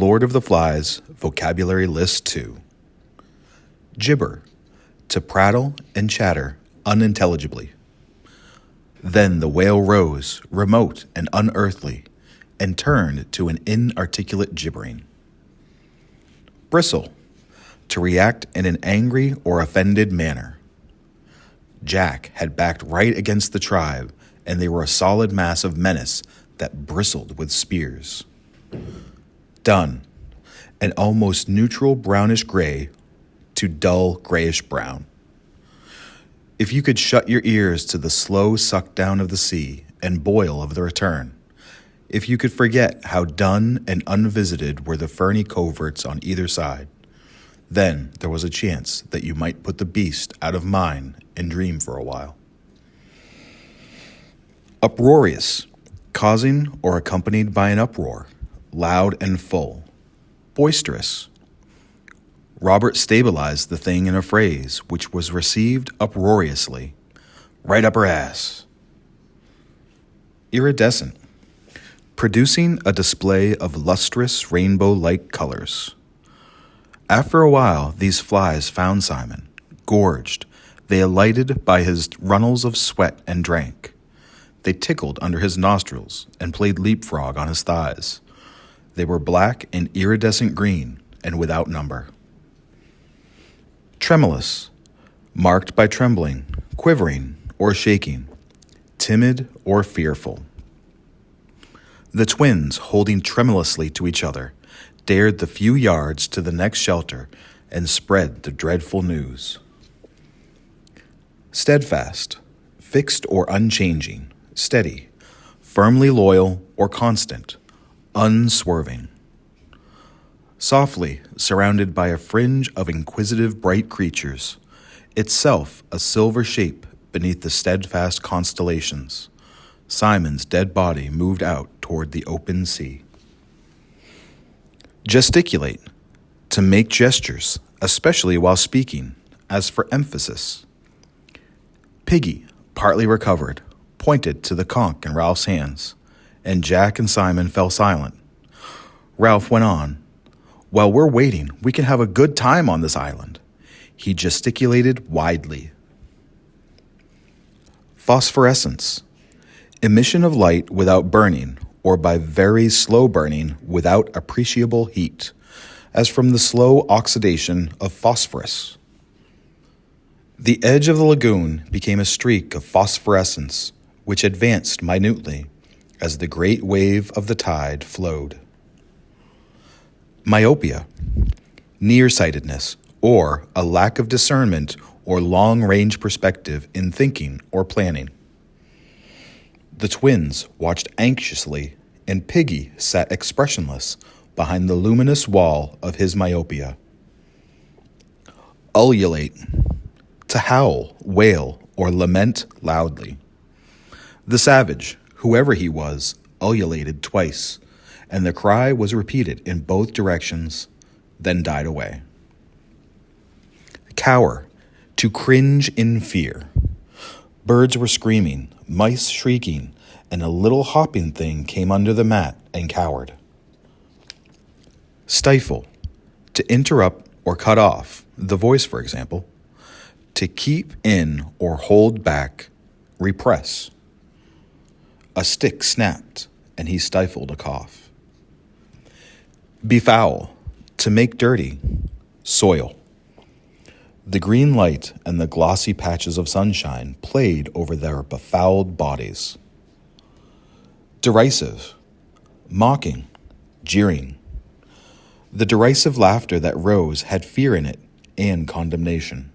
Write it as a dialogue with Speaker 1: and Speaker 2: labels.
Speaker 1: Lord of the Flies Vocabulary List 2. Gibber, to prattle and chatter unintelligibly. Then the wail rose, remote and unearthly, and turned to an inarticulate gibbering. Bristle, to react in an angry or offended manner. Jack had backed right against the tribe, and they were a solid mass of menace that bristled with spears. Dun, an almost neutral brownish gray to dull grayish brown. If you could shut your ears to the slow suck down of the sea and boil of the return, if you could forget how dun and unvisited were the ferny coverts on either side, then there was a chance that you might put the beast out of mind and dream for a while. Uproarious, causing or accompanied by an uproar, loud and full. Boisterous. Robert stabilized the thing in a phrase which was received uproariously. Right up her ass. Iridescent. Producing a display of lustrous rainbow-like colors. After a while, these flies found Simon. Gorged, they alighted by his runnels of sweat and drank. They tickled under his nostrils and played leapfrog on his thighs. They were black and iridescent green and without number. Tremulous, marked by trembling, quivering, or shaking, timid or fearful. The twins, holding tremulously to each other, dared the few yards to the next shelter and spread the dreadful news. Steadfast, fixed or unchanging, steady, firmly loyal or constant, unswerving. Softly surrounded by a fringe of inquisitive bright creatures, itself a silver shape beneath the steadfast constellations, Simon's dead body moved out toward the open sea. Gesticulate, to make gestures, especially while speaking, as for emphasis. Piggy, partly recovered, pointed to the conch in Ralph's hands, and Jack and Simon fell silent. Ralph went on, "While we're waiting, we can have a good time on this island." He gesticulated widely. Phosphorescence, emission of light without burning, or by very slow burning without appreciable heat, as from the slow oxidation of phosphorus. The edge of the lagoon became a streak of phosphorescence, which advanced minutely as the great wave of the tide flowed. Myopia, nearsightedness, or a lack of discernment or long-range perspective in thinking or planning. The twins watched anxiously, and Piggy sat expressionless behind the luminous wall of his myopia. Ululate, to howl, wail, or lament loudly. The savage, whoever he was, ululated twice, and the cry was repeated in both directions, then died away. Cower, to cringe in fear. Birds were screaming, mice shrieking, and a little hopping thing came under the mat and cowered. Stifle, to interrupt or cut off, the voice, for example. To keep in or hold back, repress. A stick snapped, and he stifled a cough. Befoul, to make dirty, soil. The green light and the glossy patches of sunshine played over their befouled bodies. Derisive, mocking, jeering. The derisive laughter that rose had fear in it and condemnation.